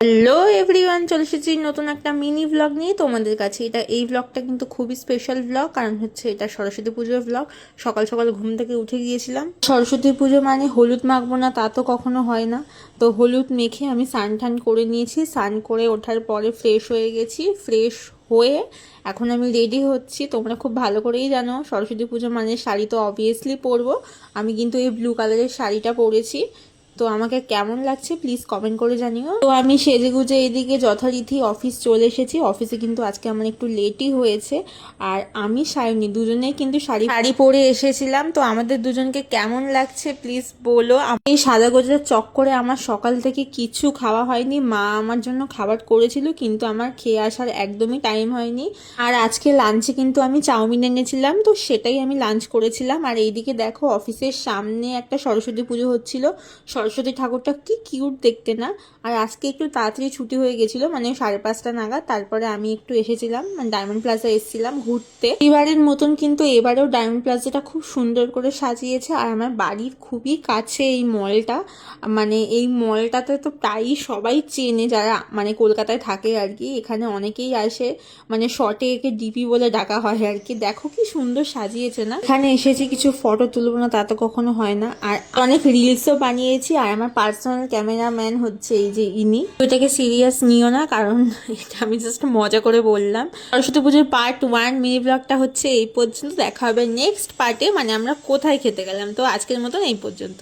Hello everyone, চলে এসেছি নতুন একটা মিনি ব্লগ নিয়ে তোমাদের কাছে। এই ব্লগটা কিন্তু খুবই স্পেশাল ব্লগ, কারণ হচ্ছে এটা সরস্বতী পুজোর ব্লগ। সকাল সকাল ঘুম থেকে উঠে গিয়েছিলাম। সরস্বতী পুজো মানে হলুদ মাখবো না তা তো কখনো হয় না। তো হলুদ মেখে আমি স্নান টান করে নিয়েছি। স্নান করে ওঠার পরে ফ্রেশ হয়ে গেছি। ফ্রেশ হয়ে এখন আমি রেডি হচ্ছি। তোমরা খুব ভালো করেই জানো সরস্বতী পুজো মানে শাড়ি তো অবভিয়াসলি পরবো। আমি কিন্তু এই ব্লু কালারের শাড়িটা পরেছি। তো আমাকে কেমন লাগছে প্লিজ কমেন্ট করে জানিও। তো আমি সেজেগুজে এদিকে যথারীতি অফিস চলে এসেছি। অফিসে কিন্তু আজকে আমার একটু লেটই হয়েছে। আর আমি সায়নী দুজনেই কিন্তু শাড়ি শাড়ি পরে এসেছিলাম। তো আমাদের দুজনকে কেমন লাগছে প্লিজ বলো। আমি এই সাদা গোজার চক্করে আমার সকাল থেকে কিছু খাওয়া হয়নি। মা আমার জন্য খাবার করেছিল, কিন্তু আমার খেয়ে আসার একদমই টাইম হয়নি। আর আজকে লাঞ্চে কিন্তু আমি চাউমিন এনেছিলাম, তো সেটাই আমি লাঞ্চ করেছিলাম। আর এইদিকে দেখো অফিসের সামনে একটা সরস্বতী পুজো হচ্ছিল। সরস্বতী ঠাকুরটা কি কিউট দেখতে না। আর আজকে একটু তাড়াতাড়ি ছুটি হয়ে গেছিলো, মানে 5:30 নাগাদ। তারপরে আমি একটু এসেছিলাম, মানে ডায়মন্ড প্লাজা এসেছিলাম ঘুরতে। এবারের মতন কিন্তু এবারেও ডায়মন্ড প্লাজাটা খুব সুন্দর করে সাজিয়েছে। আর আমার বাড়ির খুবই কাছে এই মলটা। মানে এই মলটাতে তো প্রায়ই সবাই চেনে, যারা মানে কলকাতায় থাকে আর কি। এখানে অনেকেই আসে, মানে শর্টে একে ডিপি বলে ডাকা হয় আর কি। দেখো কি সুন্দর সাজিয়েছে না। এখানে এসেছি কিছু ফটো তুলবো না তা তো কখনো হয় না। আর অনেক রিলসও বানিয়েছি। আর আমার পার্সোনাল ক্যামেরাম্যান হচ্ছে এই যে ইনি। তো এটাকে সিরিয়াস নিও না, কারণ এটা আমি জাস্ট মজা করে বললাম। সরস্বতী পুজোর পার্ট 1 মিনি ব্লগটা হচ্ছে এই পর্যন্ত। দেখা হবে নেক্সট পার্টে, মানে আমরা কোথায় খেতে গেলাম। তো আজকের মতন এই পর্যন্ত।